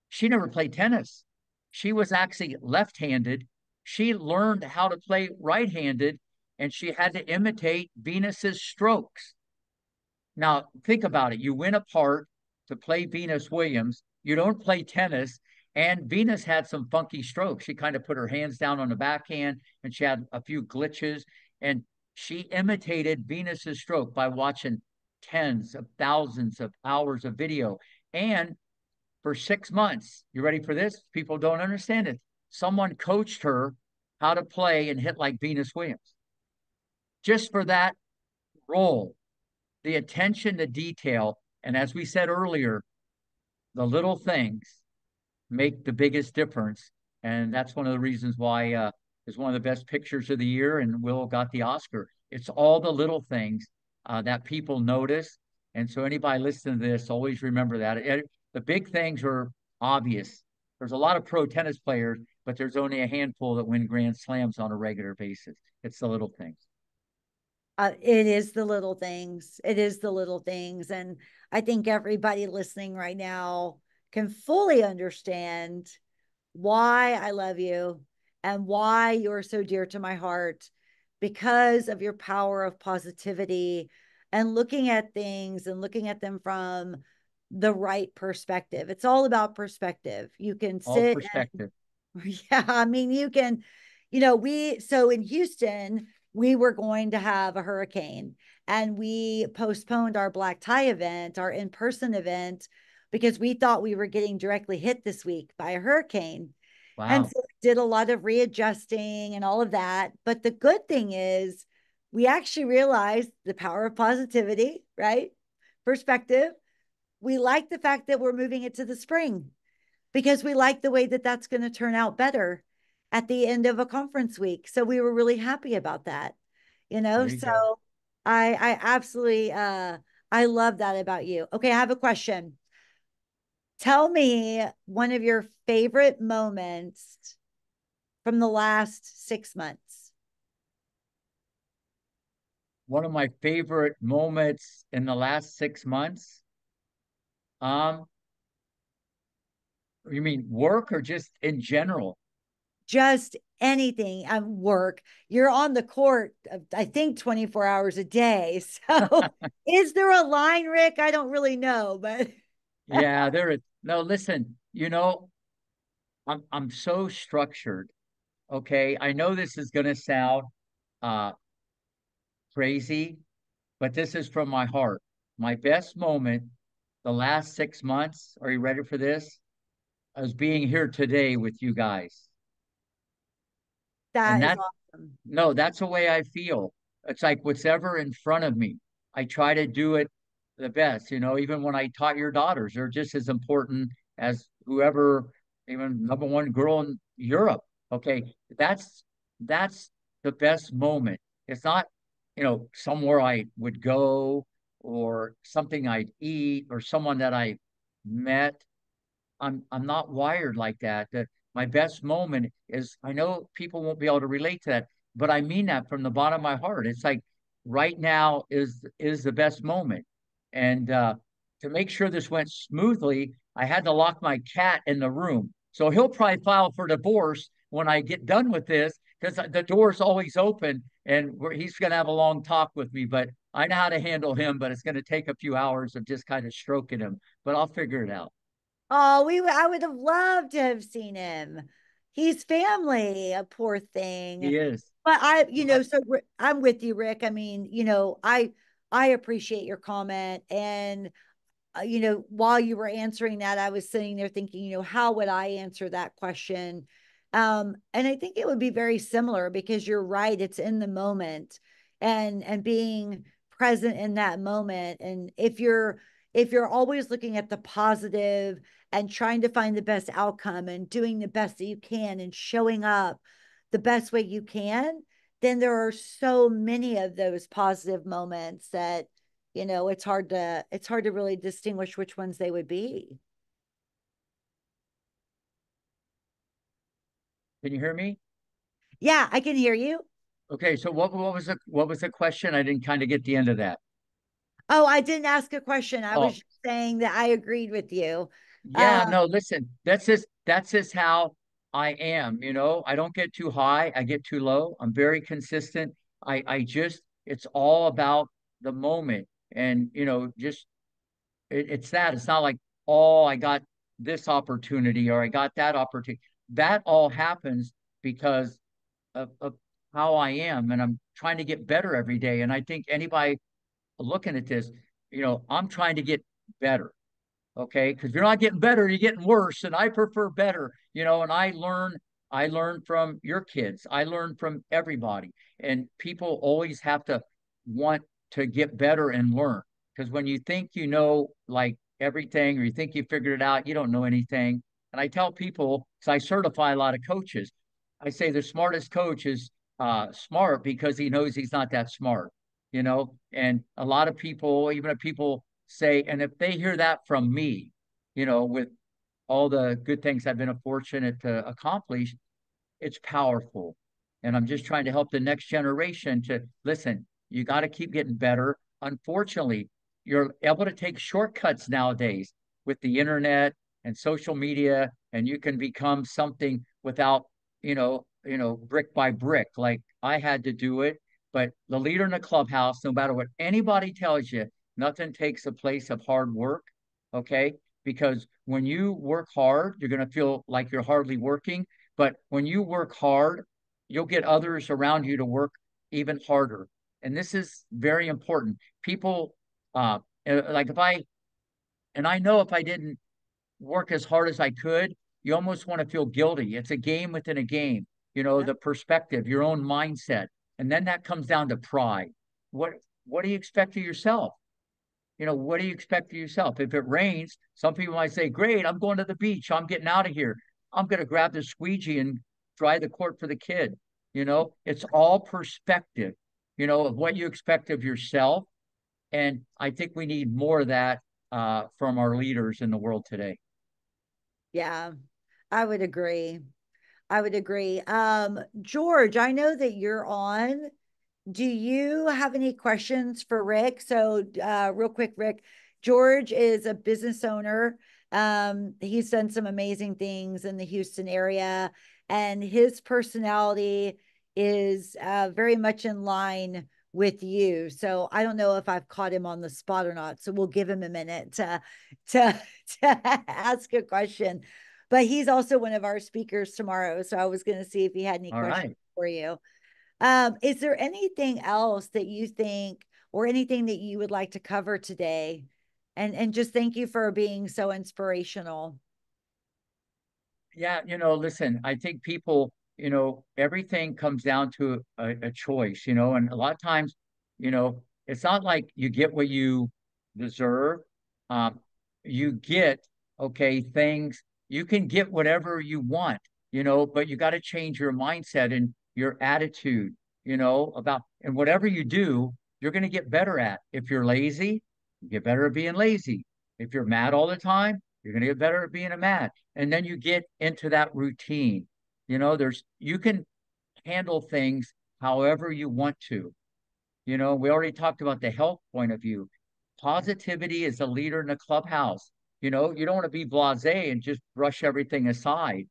she never played tennis. She was actually left-handed. She learned how to play right-handed, and she had to imitate Venus's strokes. Now, think about it. You win a part to play Venus Williams. You don't play tennis. And Venus had some funky strokes. She kind of put her hands down on the backhand and she had a few glitches. And she imitated Venus's stroke by watching tens of thousands of hours of video. And for 6 months, you ready for this? People don't understand it. Someone coached her how to play and hit like Venus Williams just for that role, the attention to detail. And as we said earlier, the little things make the biggest difference. And that's one of the reasons why it's one of the best pictures of the year and Will got the Oscar. It's all the little things that people notice. And so anybody listening to this, always remember that. The big things are obvious. There's a lot of pro tennis players, but there's only a handful that win Grand Slams on a regular basis. It's the little things. It is the little things. It is the little things. And I think everybody listening right now can fully understand why I love you and why you're so dear to my heart because of your power of positivity and looking at things and looking at them from the right perspective. It's all about perspective. You can All sit perspective. yeah, I mean, you can, so in Houston, we were going to have a hurricane and we postponed our black tie event, our in person event, because we thought we were getting directly hit this week by a hurricane. And Wow. so did a lot of readjusting and all of that. But the good thing is, we actually realized the power of positivity, right? Perspective. We like the fact that we're moving it to the spring because we like the way that that's going to turn out better at the end of a conference week. So we were really happy about that, There you So go. I absolutely I love that about you. Okay, I have a question. Tell me one of your favorite moments from the last 6 months. One of my favorite moments in the last 6 months. Um, you mean work or just in general? Just anything at work. You're on the court, I think 24 hours a day. So is there a line, Rick? I don't really know, but Yeah, there is. No, listen, I'm so structured. Okay. I know this is gonna sound uh crazy, but this is from my heart. My best moment the last 6 months, are you ready for this? I was being here today with you guys. And that is that awesome. No, that's the way I feel. It's like whatever in front of me, I try to do it the best. Even when I taught your daughters, they're just as important as whoever, even number one girl in Europe. Okay, that's the best moment. It's not, somewhere I would go or something I'd eat or someone that I met. I'm not wired like that. That my best moment is I know people won't be able to relate to that, but I mean that from the bottom of my heart. It's like right now is the best moment. And to make sure this went smoothly, I had to lock my cat in the room. So he'll probably file for divorce when I get done with this because the door's always open and he's going to have a long talk with me. But I know how to handle him, but it's going to take a few hours of just kind of stroking him, but I'll figure it out. Oh, I would have loved to have seen him. He's family, a poor thing. He is. But Well, I'm with you, Rick. I mean, I appreciate your comment. And while you were answering that, I was sitting there thinking, how would I answer that question? And I think it would be very similar because you're right, it's in the moment and being present in that moment. And if you're always looking at the positive and trying to find the best outcome and doing the best that you can and showing up the best way you can, then there are so many of those positive moments that it's hard to really distinguish which ones they would be. can you hear me? Yeah, I can hear you. Okay, so what was the question? I didn't kind of get the end of that. Oh, I didn't ask a question. I was Oh, just saying that I agreed with you. yeah, uh no, listen, that's just how I am, I don't get too high, I get too low. I'm very consistent. I just it's all about the moment. And just it's that. It's not like, oh, I got this opportunity or I got that opportunity. That all happens because of how I am, and I'm trying to get better every day. And I think anybody looking at this, I'm trying to get better. Okay, because you're not getting better, you're getting worse. And I prefer better, and I learn from your kids. I learn from everybody. And people always have to want to get better and learn. Because when you think you know like everything or you think you figured it out, you don't know anything. And I tell people, because I certify a lot of coaches, I say the smartest coach is smart because he knows he's not that smart. and a lot of people, even if people say, and if they hear that from me, with all the good things I've been fortunate to accomplish, it's powerful. And I'm just trying to help the next generation to listen, you got to keep getting better. Unfortunately, you're able to take shortcuts nowadays with the internet and social media, and you can become something without, brick by brick, like I had to do it. But the leader in the clubhouse, no matter what anybody tells you, nothing takes the place of hard work. Okay. Because when you work hard, you're going to feel like you're hardly working. But when you work hard, you'll get others around you to work even harder. And this is very important. People, like and I know if I didn't work as hard as I could, you almost want to feel guilty. It's a game within a game, the perspective, your own mindset. And then that comes down to pride. What, what do you expect of yourself? What do you expect of yourself? If it rains, some people might say, great, I'm going to the beach. I'm getting out of here. I'm going to grab the squeegee and dry the court for the kid. It's all perspective, of what you expect of yourself. And I think we need more of that from our leaders in the world today. Yeah, I would agree. I would agree. George, I know that you're on. Do you have any questions for Rick? So, real quick, Rick, George is a business owner. He's done some amazing things in the Houston area, and his personality is very much in line with you. So, I don't know if I've caught him on the spot or not. So, we'll give him a minute to, to ask a question. But he's also one of our speakers tomorrow. So, I was going to see if he had any All questions right. for you. Is there anything else that you think or anything that you would like to cover today? And just thank you for being so inspirational. Yeah, listen, I think people, everything comes down to a choice, and a lot of times, it's not like you get what you deserve. Um, you get, okay, things, you can get whatever you want, but you got to change your mindset and your attitude, and whatever you do, you're going to get better at. If you're lazy, you get better at being lazy. If you're mad all the time, you're going to get better at being a mad, and then you get into that routine. You can handle things however you want to. We already talked about the health point of view. Positivity is a leader in the clubhouse. You don't want to be blasé and just brush everything aside.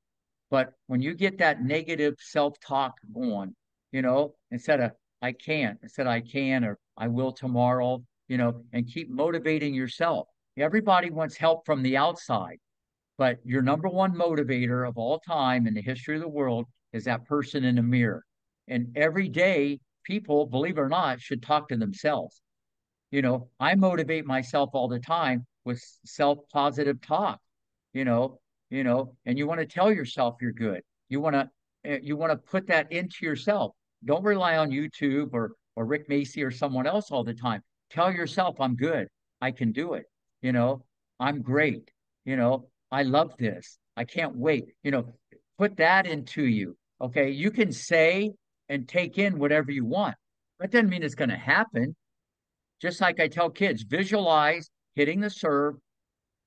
But when you get that negative self-talk going, instead of I can't, instead I can or I will tomorrow, and keep motivating yourself. Everybody wants help from the outside. But your number one motivator of all time in the history of the world is that person in the mirror. And every day, people, believe it or not, should talk to themselves. I motivate myself all the time with self-positive talk, you know, and you want to tell yourself you're good. You want to put that into yourself. Don't rely on YouTube or Rick Macci or someone else all the time. Tell yourself I'm good. I can do it. You know, I'm great. I love this. I can't wait. Put that into you. Okay. You can say and take in whatever you want. That doesn't mean it's going to happen. Just like I tell kids, visualize hitting the serve,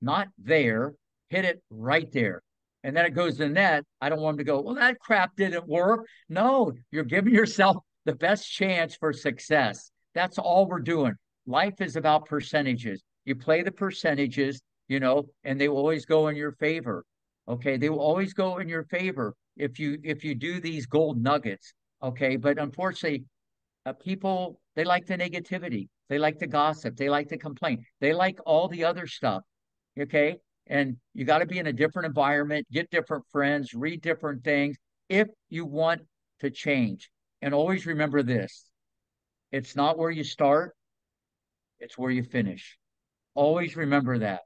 not there, hit it right there. And then it goes to the net. I don't want them to go, well, that crap didn't work. No, you're giving yourself the best chance for success. That's all we're doing. Life is about percentages. You play the percentages, and they will always go in your favor. Okay. They will always go in your favor if you do these gold nuggets. Okay. But unfortunately, people, they like the negativity, they like the gossip, they like the complaint, they like all the other stuff. Okay. And you got to be in a different environment, get different friends, read different things if you want to change. And always remember this: it's not where you start, it's where you finish. Always remember that.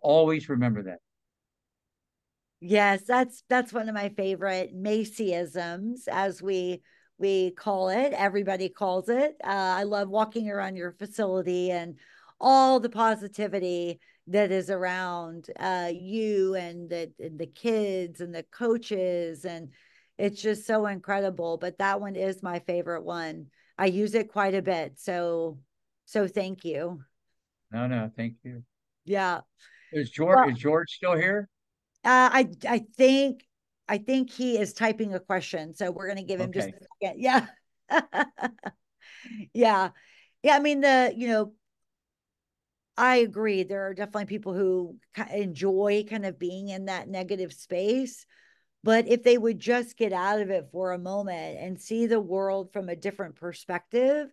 Always remember that. Yes, that's one of my favorite Macyisms, as we call it. Everybody calls it. I love walking around your facility and all the positivity that is around you and the kids and the coaches, and it's just so incredible. But that one is my favorite one. I use it quite a bit. So thank you. No, no, thank you. Yeah. Is Well, George still here? I think he is typing a question, so we're gonna give him just Okay. a second. Yeah. Yeah. Yeah. I mean, I agree. There are definitely people who enjoy kind of being in that negative space. But if they would just get out of it for a moment and see the world from a different perspective,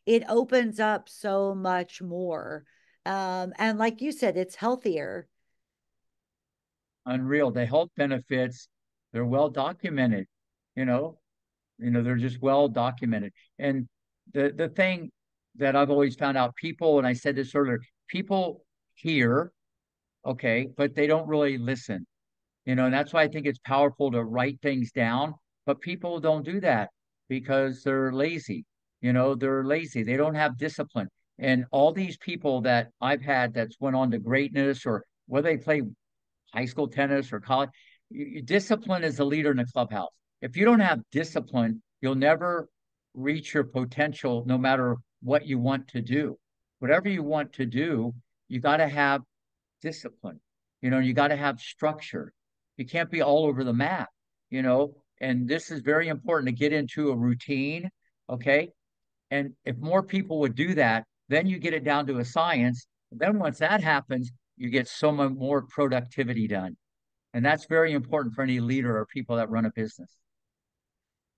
it opens up so much more. And like you said, it's healthier. Unreal. The health benefits, they're well documented, you know, they're just well documented. And the thing that I've always found out, people, and I said this earlier, people hear, okay, but they don't really listen. And that's why I think it's powerful to write things down, but people don't do that because they're lazy. They're lazy. They don't have discipline. And all these people that I've had that's went on to greatness, or whether they play high school tennis or college, discipline is a leader in the clubhouse. If you don't have discipline, you'll never reach your potential no matter what you want to do. Whatever you want to do, you got to have discipline. You got to have structure. You can't be all over the map, and this is very important to get into a routine. Okay. And if more people would do that, then you get it down to a science. Then once that happens, you get so much more productivity done. And that's very important for any leader or people that run a business.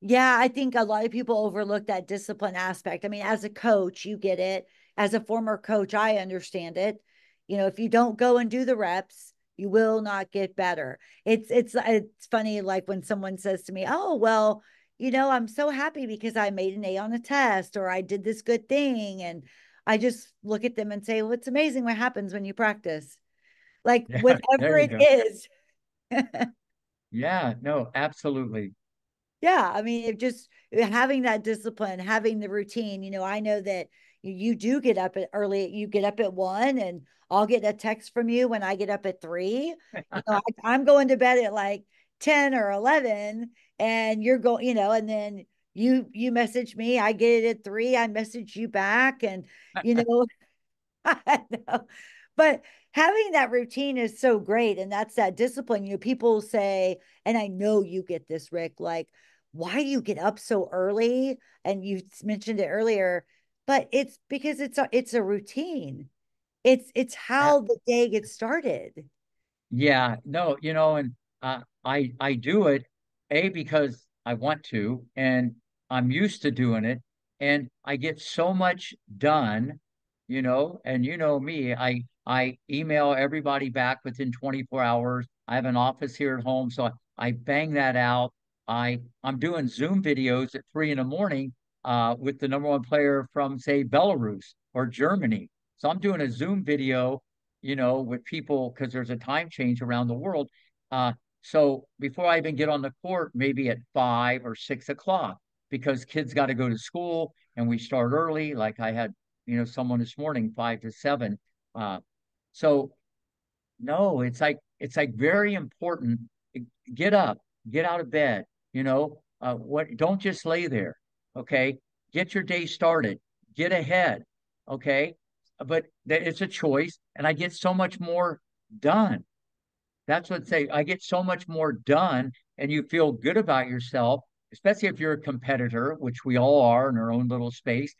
Yeah, I think a lot of people overlook that discipline aspect. I mean, as a coach, you get it. As a former coach, I understand it. If you don't go and do the reps, you will not get better. It's funny, like when someone says to me, "Oh, well, I'm so happy because I made an A on a test or I did this good thing." And I just look at them and say, "Well, it's amazing what happens when you practice." Like Yeah, there whatever you it go. is. Yeah, no, absolutely. Yeah, I mean, it just having that discipline, having the routine. I know that you do get up at early, you get up at 1, and I'll get a text from you when I get up at 3. I'm going to bed at like 10 or 11, and you're going, and then you message me, I get it at 3, I message you back, and you know, I know. But having that routine is so great. And that's that discipline. People say, and I know you get this, Rick, like, why do you get up so early? And you mentioned it earlier, but it's because it's a routine. It's how the day gets started. Yeah, no, and I do it because I want to, and I'm used to doing it, and I get so much done, and me, I email everybody back within 24 hours. I have an office here at home, so I bang that out. I'm doing Zoom videos at 3 in the morning with the number one player from, say, Belarus or Germany. So I'm doing a Zoom video with people because there's a time change around the world. So before I even get on the court, maybe at 5 or 6 o'clock, because kids got to go to school and we start early. Like I had, someone this morning, 5 to 7. Uh, so no, it's like very important. Get up, get out of bed. Don't just lay there. Okay, get your day started. Get ahead. Okay, but it's a choice, and I get so much more done. That's what say I get so much more done, and you feel good about yourself, especially if you're a competitor, which we all are in our own little space.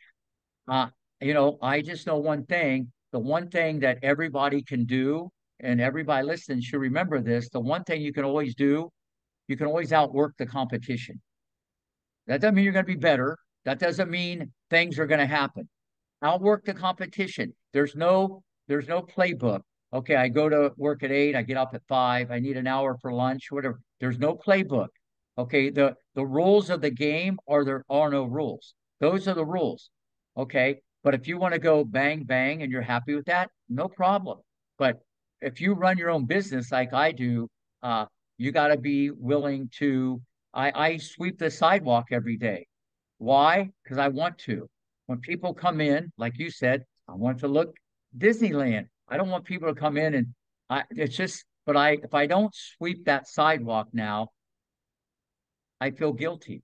Uh, I just know one thing. The one thing that everybody can do, and everybody listening should remember this, the one thing you can always do, you can always outwork the competition. That doesn't mean you're going to be better. That doesn't mean things are going to happen. Outwork the competition. There's no playbook. Okay, I go to work at 8, I get up at 5, I need an hour for lunch, whatever. There's no playbook. Okay, the rules of the game are there are no rules. Those are the rules. Okay, but if you want to go bang bang and you're happy with that, no problem. But if you run your own business like I do, uh, you got to be willing to. I sweep the sidewalk every day. Why? Because I want to. When people come in, like you said, I want to look Disneyland. I don't want people to come in and it's just, but if I don't sweep that sidewalk now, I feel guilty.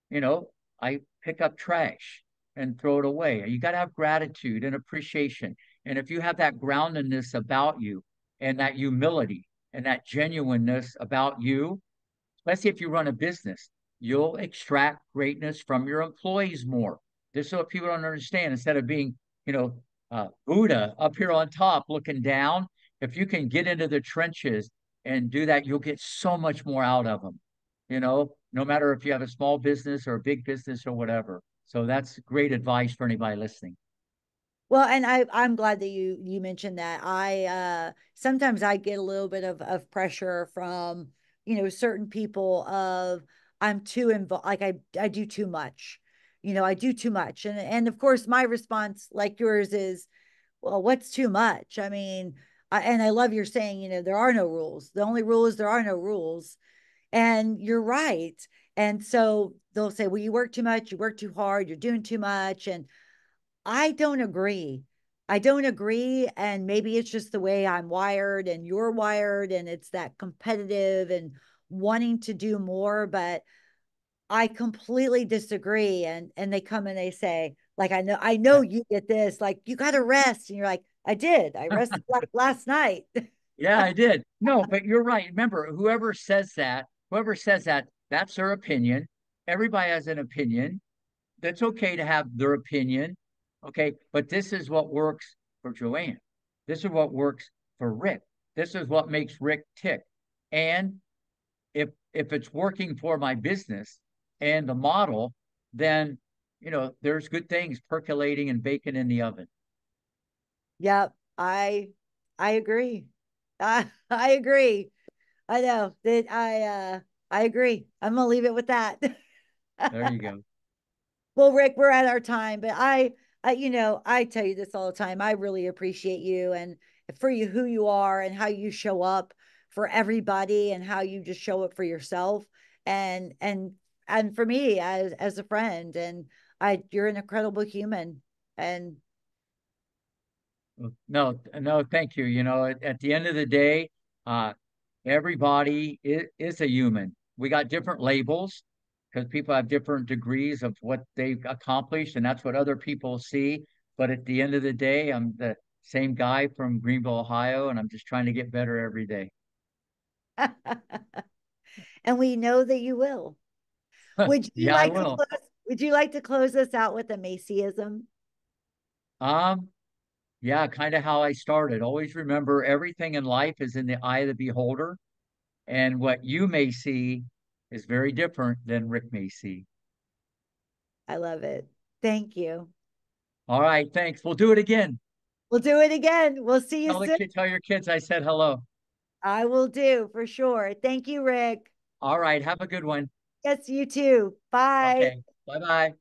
You know, I pick up trash and throw it away. You got to have gratitude and appreciation. And if you have that groundedness about you and that humility and that genuineness about you, especially if you run a business, you'll extract greatness from your employees more. This is what people don't understand. Instead of being, Buddha up here on top looking down, if you can get into the trenches and do that, you'll get so much more out of them. No matter if you have a small business or a big business or whatever. So that's great advice for anybody listening. Well, and I'm glad that you mentioned that. I sometimes I get a little bit of pressure from, certain people of I'm too involved, like I do too much. I do too much. And of course my response like yours is, well, what's too much? I mean, and I love your saying, there are no rules. The only rule is there are no rules. And you're right. And so they'll say, well, you work too much, you work too hard, you're doing too much. And I don't agree. I don't agree. And maybe it's just the way I'm wired and you're wired, and it's that competitive and wanting to do more. But I completely disagree. And they come and they say, like, I know you get this, like, you got to rest. And you're like, I did. I rested like last night. Yeah, I did. No, but you're right. Remember, whoever says that, that's their opinion. Everybody has an opinion. That's okay to have their opinion. Okay. But this is what works for Joanne. This is what works for Rick. This is what makes Rick tick. And if it's working for my business and the model, then there's good things percolating and baking in the oven. Yep. I agree. I agree. I know that I agree. I'm gonna leave it with that. There you go. Well, Rick, we're at our time, but I tell you this all the time. I really appreciate you and for you who you are and how you show up for everybody and how you just show up for yourself and and for me as a friend. And you're an incredible human. And No, no, thank you. At the end of the day, uh, everybody is a human. We got different labels because people have different degrees of what they've accomplished, and that's what other people see. But at the end of the day, I'm the same guy from Greenville, Ohio, and I'm just trying to get better every day. and we know that you will. Would you Yeah, I like to will. close us out with a Macyism? Um, yeah, kind of how I started. Always remember everything in life is in the eye of the beholder. And what you may see is very different than Rick may see. I love it. Thank you. All right, thanks. We'll do it again. We'll do it again. We'll see you soon. Tell your kids I said hello. I will do for sure. Thank you, Rick. All right, have a good one. Yes, you too. Bye. Okay, bye bye.